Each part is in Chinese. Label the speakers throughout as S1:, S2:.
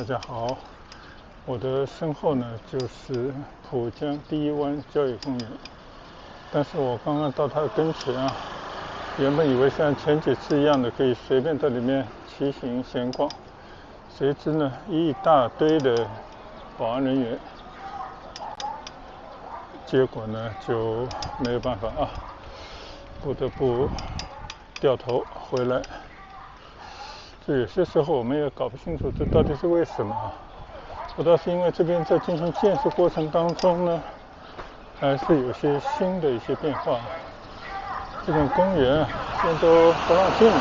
S1: 家好，我的身后呢就是浦江第一湾郊野公园，但是我刚刚到它的跟前啊，原本以为像前几次一样的可以随便在里面骑行闲逛，谁知呢一大堆的保安人员，结果呢就没有办法啊，不得不掉头回来。这有些时候我们也搞不清楚这到底是为什么啊。不知道是因为这边在进行建设过程当中呢，还是有些新的一些变化。这种公园现在都不让进了，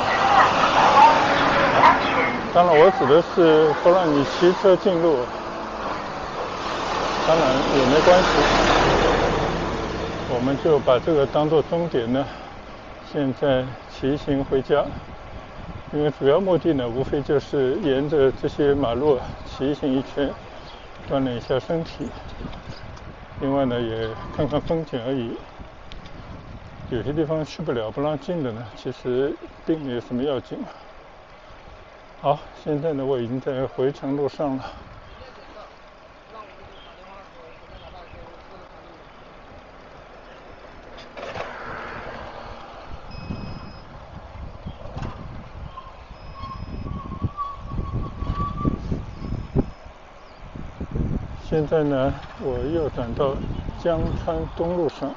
S1: 当然我指的是不让你骑车进入，当然也没关系，我们就把这个当作终点呢，现在骑行回家。因为主要目的呢，无非就是沿着这些马路骑行一圈，锻炼一下身体。另外呢，也看看风景而已。有些地方去不了不让进的呢，其实并没有什么要紧。好，现在呢，我已经在回程路上了。现在呢，我右转到江川东路上。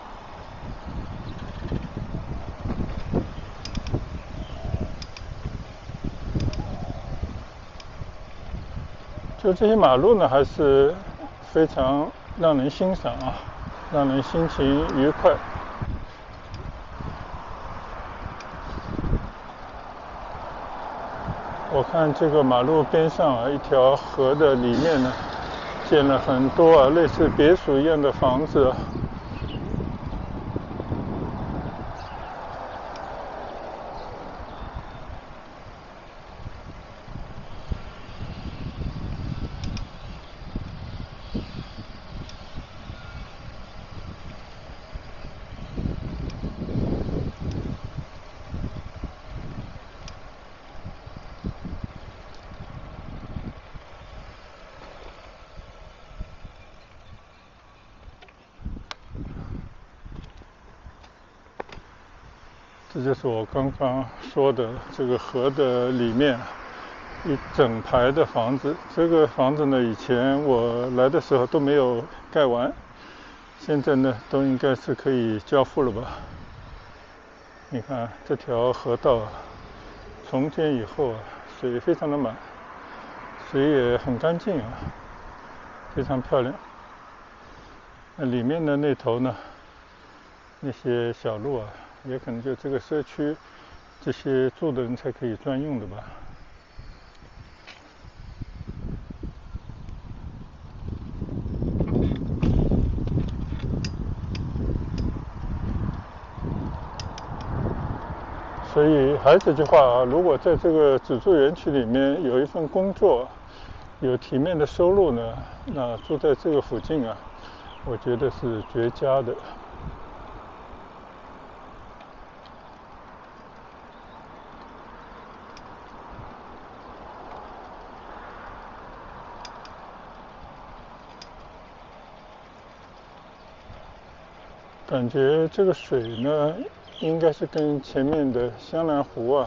S1: 就这些马路呢，还是非常让人欣赏啊，让人心情愉快。我看这个马路边上啊，一条河的里面呢，建了很多类似别墅一样的房子。这就是我刚刚说的这个河的里面一整排的房子。这个房子呢，以前我来的时候都没有盖完，现在呢都应该是可以交付了吧。你看这条河道重建以后水非常的满，水也很干净啊，非常漂亮。那里面的那头呢，那些小路啊，也可能就这个社区这些住的人才可以专用的吧。所以还是这句话啊，如果在这个只住园区里面有一份工作，有体面的收入呢，那住在这个附近啊，我觉得是绝佳的。感觉这个水呢，应该是跟前面的香兰湖啊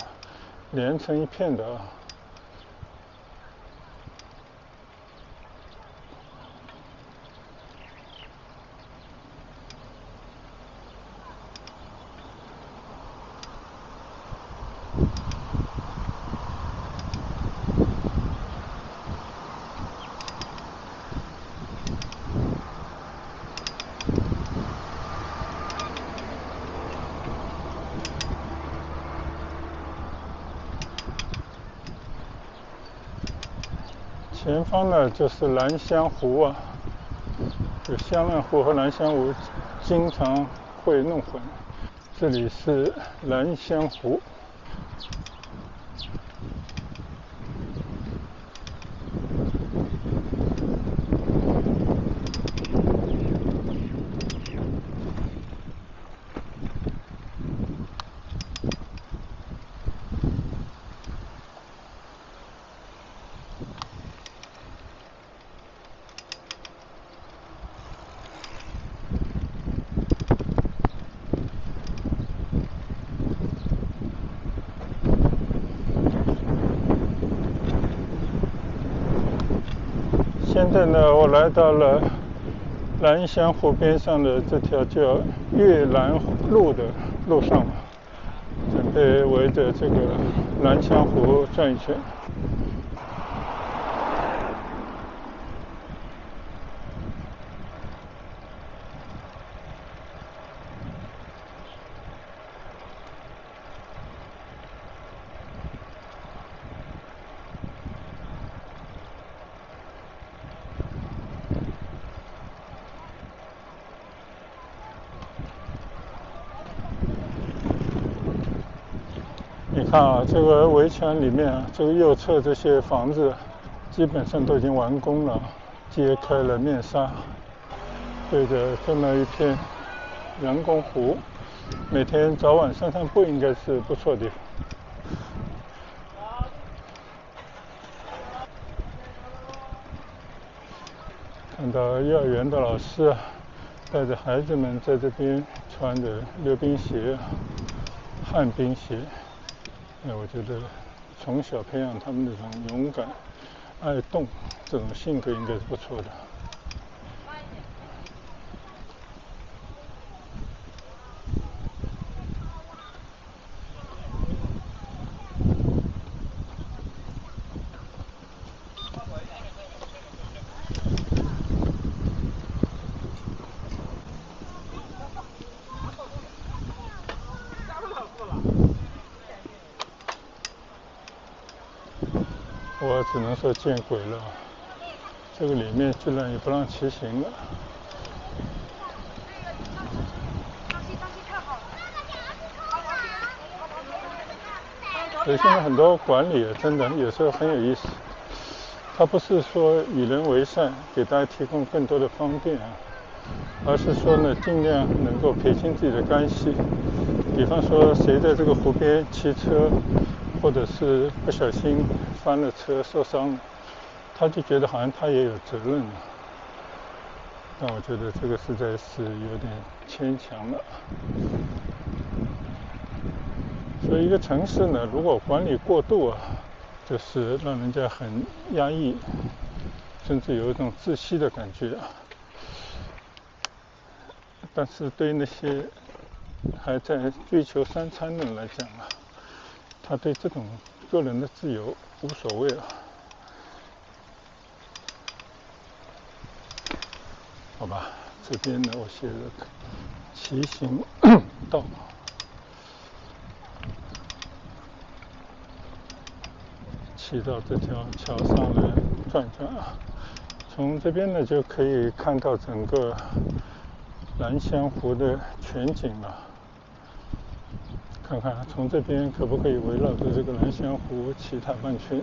S1: 连成一片的啊。前方呢就是兰香湖啊，就香兰湖和兰香湖经常会弄混，这里是兰香湖。在呢，我来到了兰香湖边上的这条叫月兰路的路上了，准备围着这个兰香湖转一圈。你看啊，这个围墙里面啊，这个右侧这些房子基本上都已经完工了，揭开了面纱，对着这么一片人工湖，每天早晚散散步应该是不错的地方。看到幼儿园的老师啊，带着孩子们在这边穿着溜冰鞋、旱冰鞋。我觉得从小培养他们那种勇敢、爱动这种性格应该是不错的。我只能说见鬼了，这个里面居然也不让骑行了。所以现在很多管理真的有时候很有意思，它不是说与人为善，给大家提供更多的方便啊，而是说呢，尽量能够撇清自己的干系。比方说，谁在这个湖边骑车，或者是不小心翻了车受伤了，他就觉得好像他也有责任了。但我觉得这个实在是有点牵强了。所以一个城市呢，如果管理过度啊，就是让人家很压抑，甚至有一种窒息的感觉。但是对于那些还在追求三餐的人来讲啊，他对这种个人的自由无所谓啊。好吧，这边呢我写了骑行道，骑到这条桥上来转转啊。从这边呢就可以看到整个兰香湖的全景了。看看从这边可不可以围绕着这个兰香湖骑它半圈。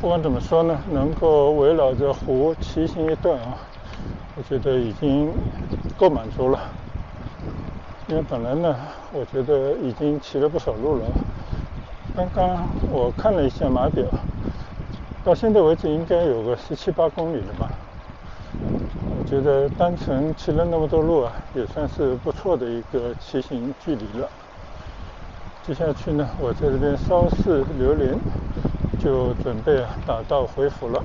S1: 不管怎么说呢，能够围绕着湖骑行一段啊，我觉得已经够满足了。因为本来呢，我觉得已经骑了不少路了。刚刚我看了一下码表，到现在为止应该有个17、18公里了吧。我觉得单程骑了那么多路啊，也算是不错的一个骑行距离了。接下去呢，我在这边稍事留连，就准备打道回府了。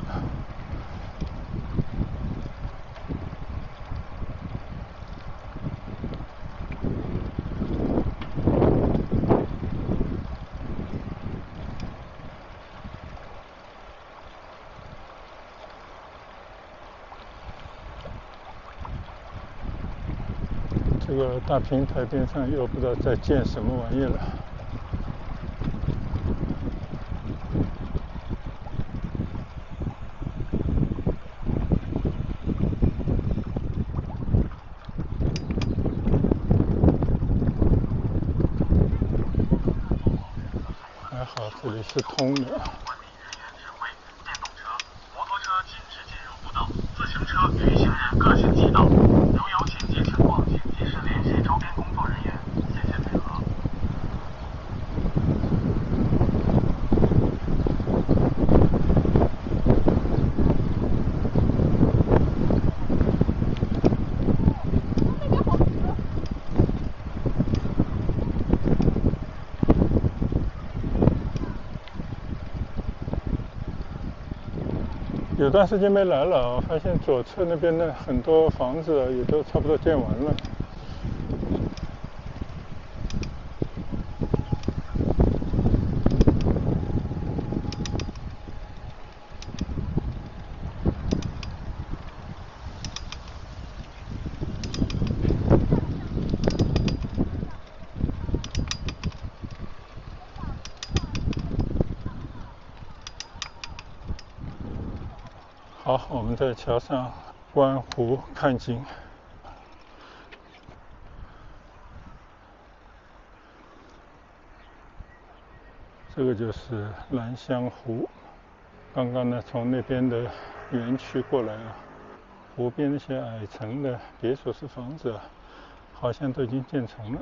S1: 这个大平台边上又不知道在建什么玩意了。好，这里是通的。
S2: 管理人员指挥，电动车、摩托车禁止进入步道，自行车与行人各行其道。如有紧急情况，请及时联系周边工作人员。谢谢配合。
S1: 有段时间没来了，我发现左侧那边的很多房子也都差不多建完了。好，我们在桥上观湖看景。这个就是兰香湖。刚刚呢，从那边的园区过来啊，湖边那些矮层的别墅式房子啊，好像都已经建成了。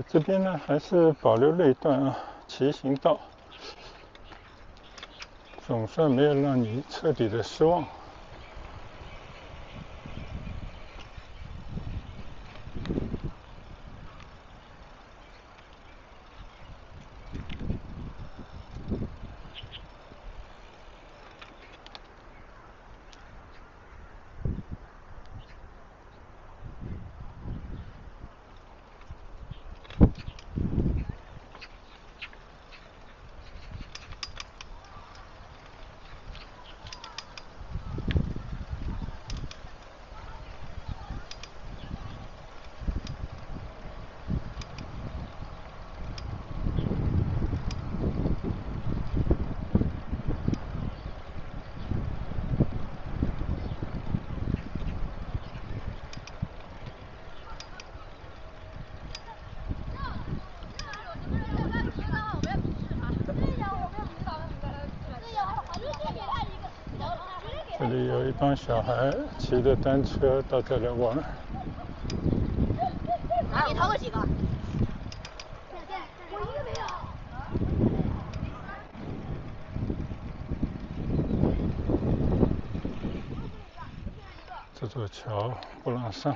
S1: 这边呢，还是保留了一段啊骑行道，总算没有让你彻底的失望。这里有一帮小孩骑着单车到这来玩。
S3: 你掏个几个？
S4: 我一个没有。
S1: 这座桥不让上。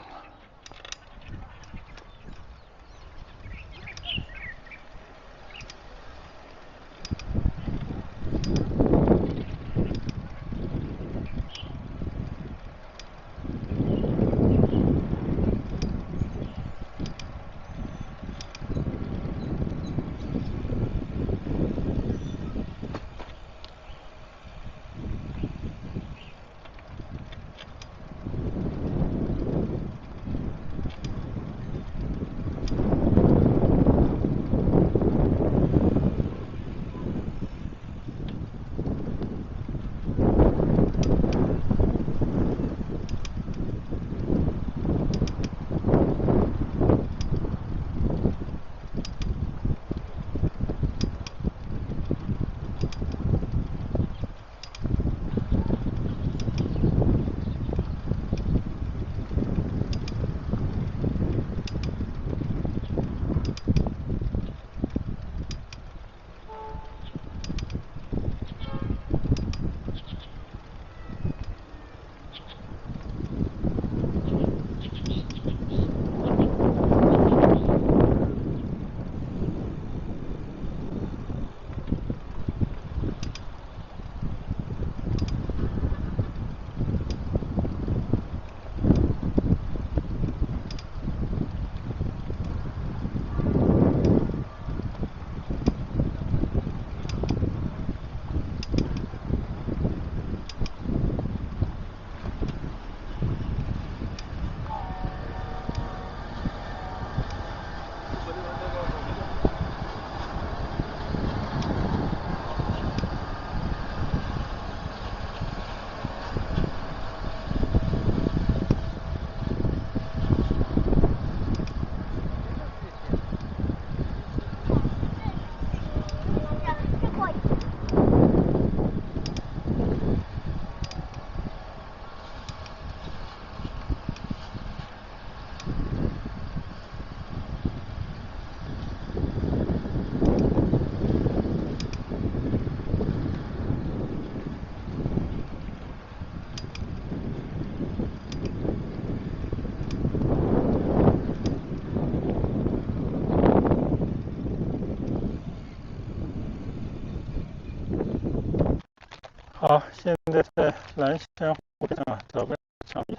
S1: 好，现在在蓝翔湖边啊，找个场地，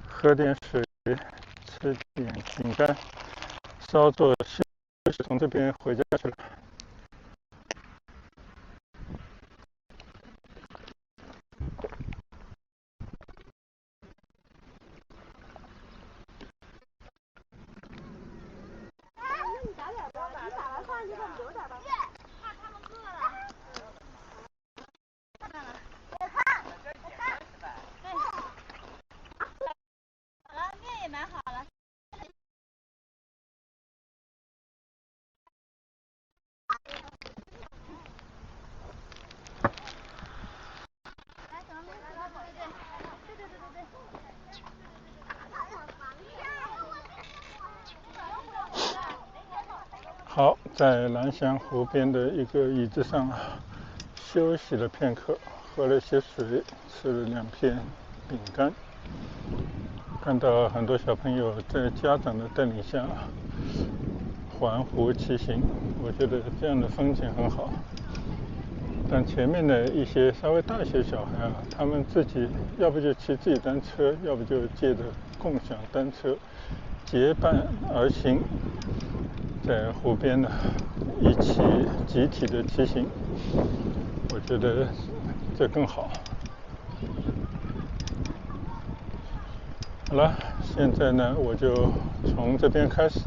S1: 喝点水，吃点饼干，稍作休息，从这边回家去了。
S3: 你打点吧，你打完饭就给我们留点吧。怕他们饿了。我看。对。好了，面也买好了。来，小面吃好，对。
S1: 好，在蓝翔湖边的一个椅子上休息了片刻，喝了些水，吃了2片饼干。看到很多小朋友在家长的带领下环湖骑行，我觉得这样的风景很好。但前面的一些稍微大一些小孩他们自己要不就骑自己单车，要不就借着共享单车结伴而行，在湖边一起集体的骑行，我觉得这更好。好了，现在呢，我就从这边开始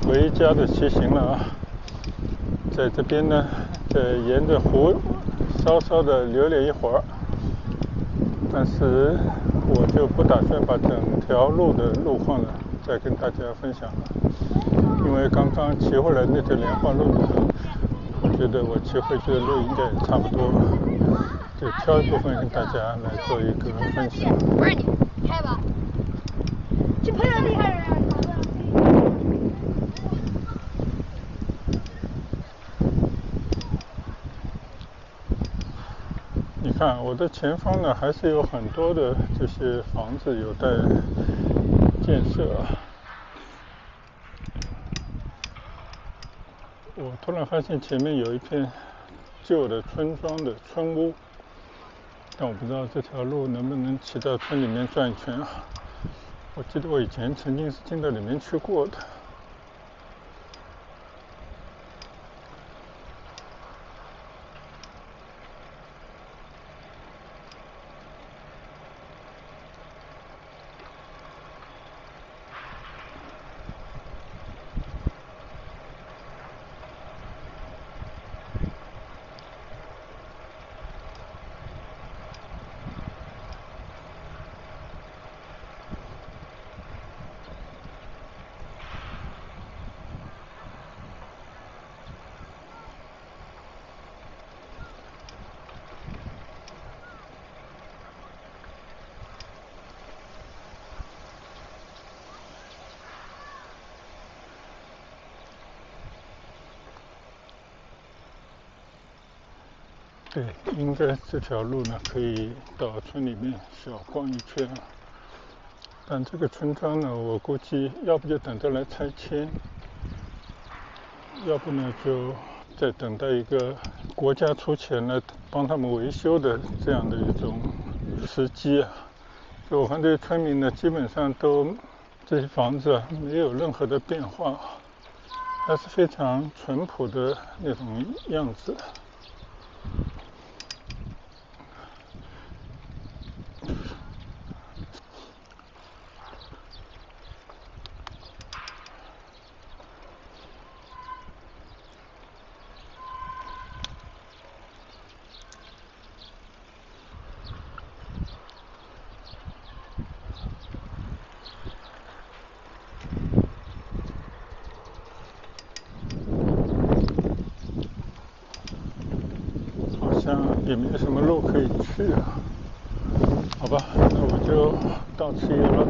S1: 回家的骑行了在这边呢，再沿着湖稍稍的留了一会儿，但是我就不打算把整条路的路况呢再跟大家分享了，因为刚刚骑回来那条莲花路呢，我觉得我骑回去的路应该也差不多，就挑一部分跟大家来做一个分享。
S3: 不是你开吧，这朋友厉害人啊！
S1: 你看我的前方呢，还是有很多的这些房子有待建设我突然发现前面有一片旧的村庄的村屋，但我不知道这条路能不能骑到村里面转一圈我记得我以前曾经是进到里面去过的。对，应该这条路呢可以到村里面小逛一圈但这个村庄呢，我估计要不就等着来拆迁，要不呢就再等待一个国家出钱来帮他们维修的这样的一种时机就我看这些村民呢，基本上都这些房子没有任何的变化，还是非常淳朴的那种样子。好像也没有什么路可以去好吧，那我就到此一游了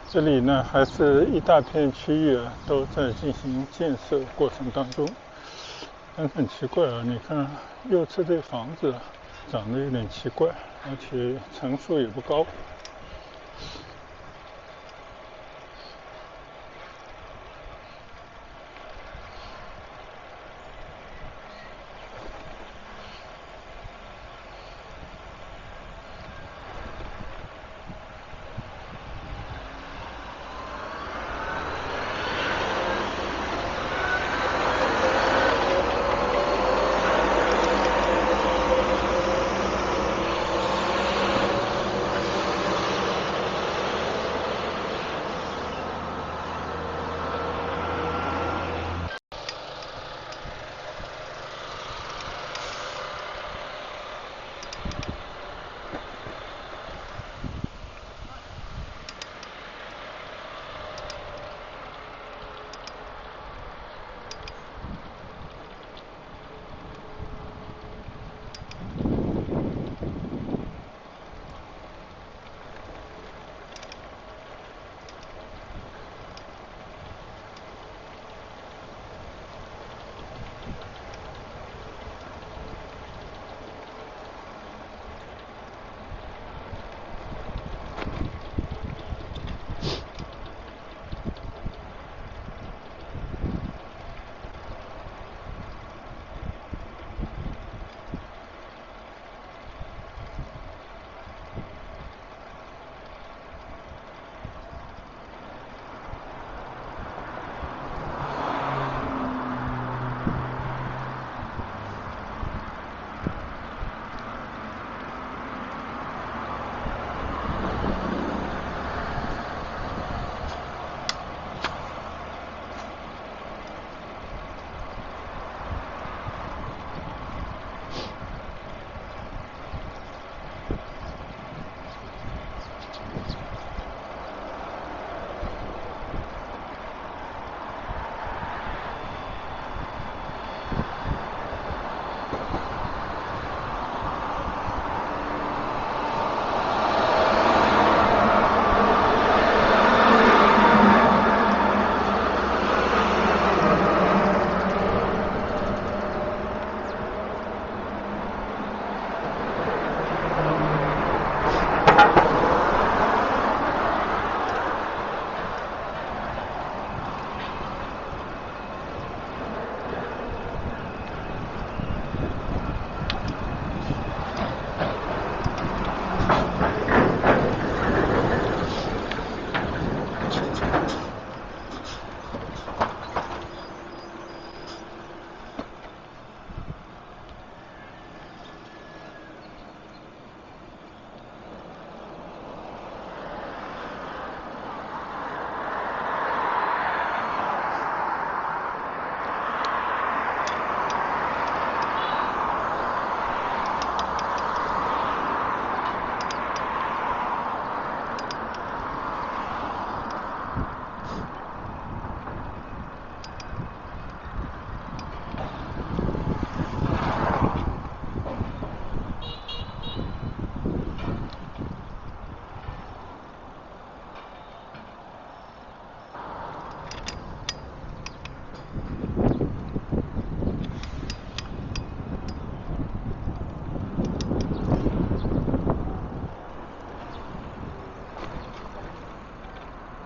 S1: 这里呢还是一大片区域都在进行建设过程当中。但很奇怪啊，你看右侧这房子长得有点奇怪，而且层数也不高。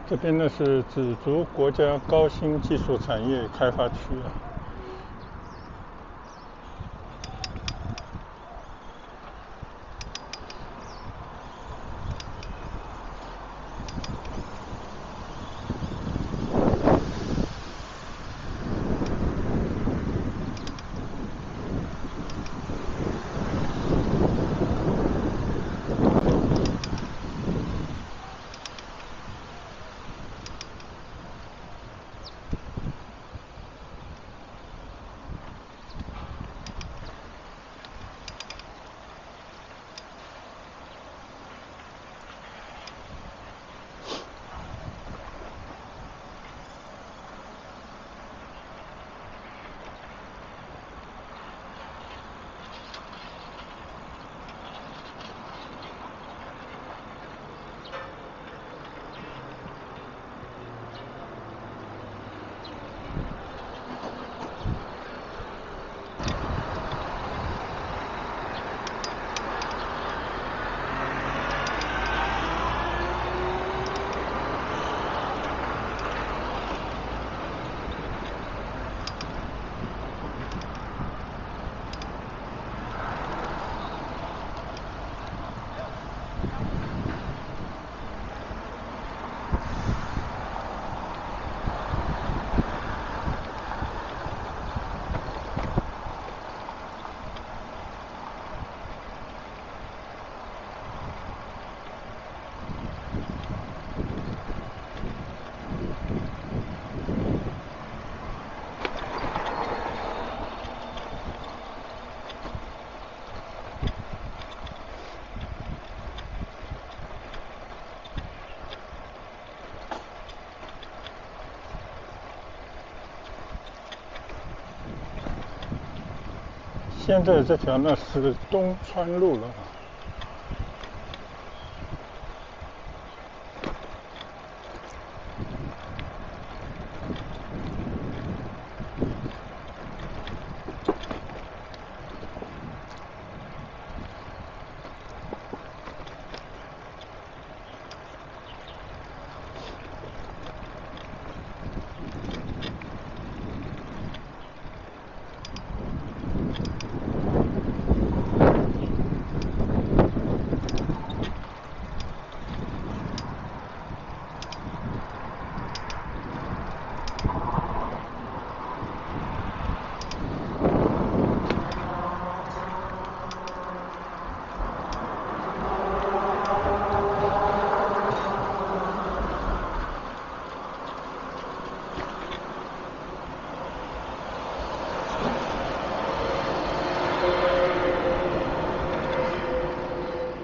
S1: 这边呢是紫竹国家高新技术产业开发区啊。现在这条呢是东川路了。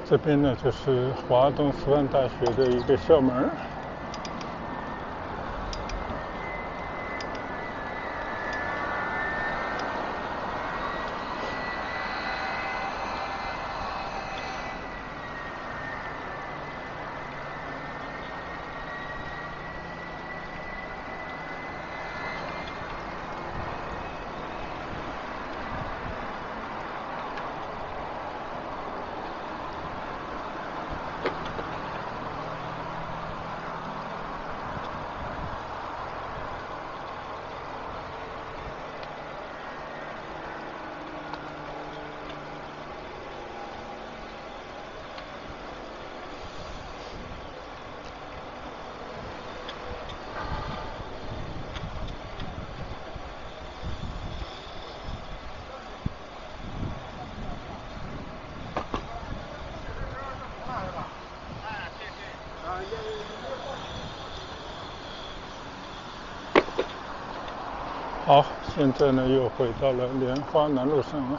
S1: 这边呢就是华东师范大学的一个校门。好，现在呢又回到了莲花南路上了。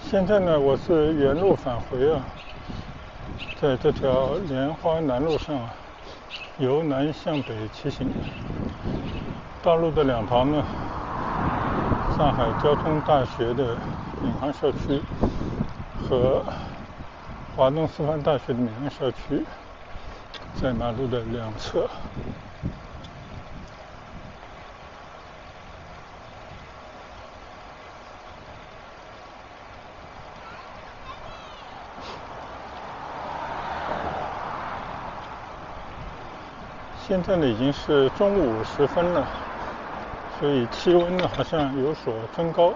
S1: 现在呢，我是原路返回啊，在这条莲花南路上啊，由南向北骑行。道路的两旁呢，上海交通大学的闵行校区和华东师范大学的闵行校区，在马路的两侧。现在呢已经是中午时分了，所以气温呢好像有所增高。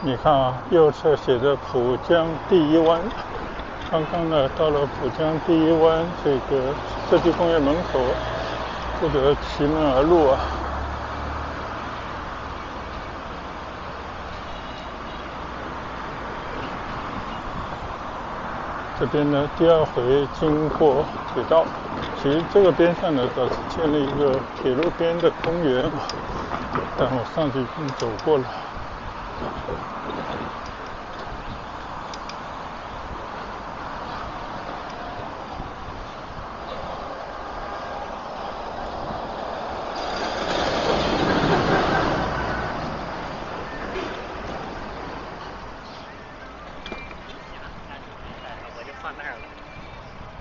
S1: 你看啊，右侧写着浦江第一湾。刚刚呢，到了浦江第一湾这个社区公园门口，不得其门而入啊。这边呢，第二回经过铁道，其实这个边上呢，倒是建了一个铁路边的公园，但我上去已经走过了。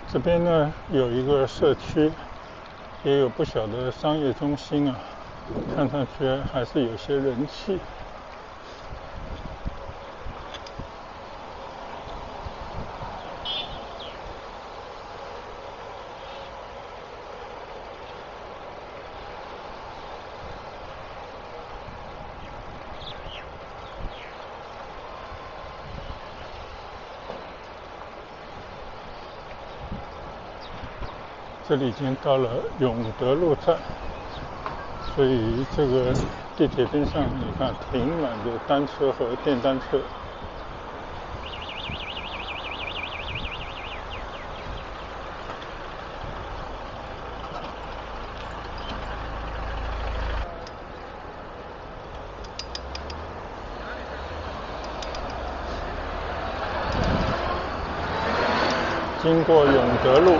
S1: 这边呢有一个社区，也有不小的商业中心啊，看上去还是有些人气。这里已经到了永德路站，所以这个地铁边上你看停满着单车和电单车。经过永德路，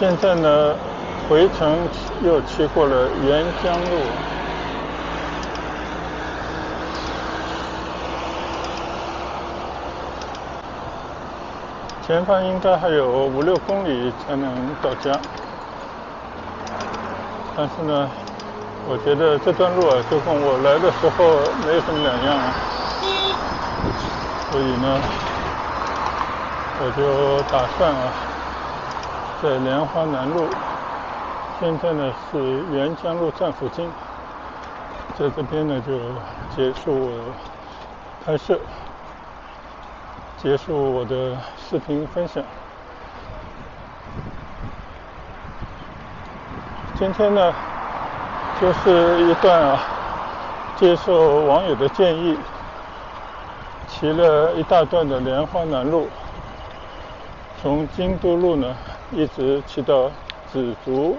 S1: 现在呢，回程又骑过了沿江路。前方应该还有5-6公里才能到家，但是呢，我觉得这段路啊，就跟我来的时候没什么两样啊，所以呢，我就打算啊，在莲花南路，现在呢是沿江路站附近，在这边呢就结束我拍摄，结束我的视频分享。今天呢，就是一段啊，接受网友的建议，骑了一大段的莲花南路，从京都路呢一直骑到紫竹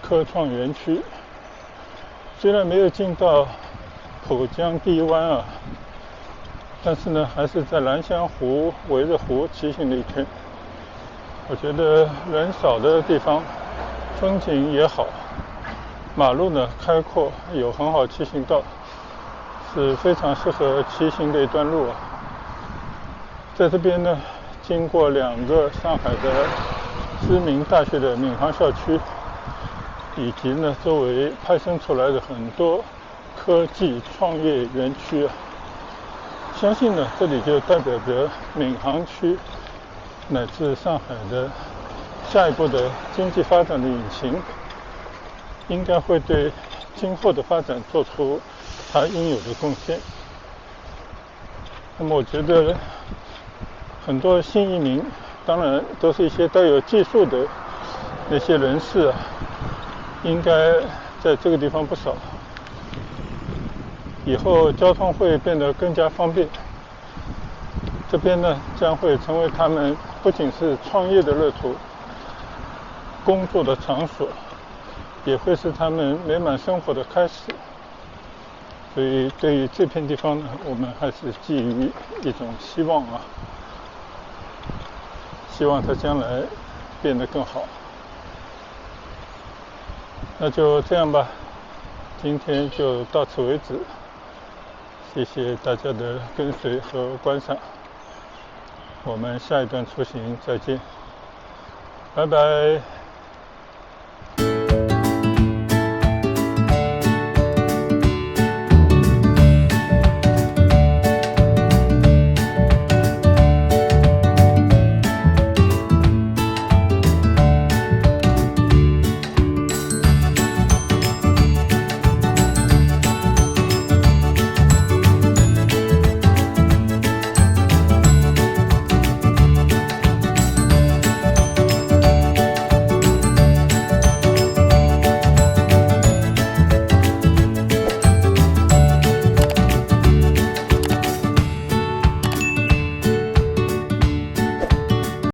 S1: 科创园区。虽然没有进到浦江第一湾啊，但是呢，还是在兰香湖围着湖骑行了一圈。我觉得人少的地方，风景也好，马路呢开阔，有很好骑行道，是非常适合骑行的一段路啊。在这边呢，经过2个上海的知名大学的闵行校区，以及呢周围派生出来的很多科技创业园区啊。相信呢，这里就代表着闵行区乃至上海的下一步的经济发展的引擎，应该会对今后的发展做出它应有的贡献。那么我觉得很多新移民，当然都是一些带有技术的那些人士啊，应该在这个地方不少。以后交通会变得更加方便，这边呢将会成为他们不仅是创业的乐土、工作的场所，也会是他们美满生活的开始。所以对于这片地方呢，我们还是寄予一种希望啊，希望它将来变得更好。那就这样吧，今天就到此为止。谢谢大家的跟随和观赏，我们下一段出行再见，拜拜。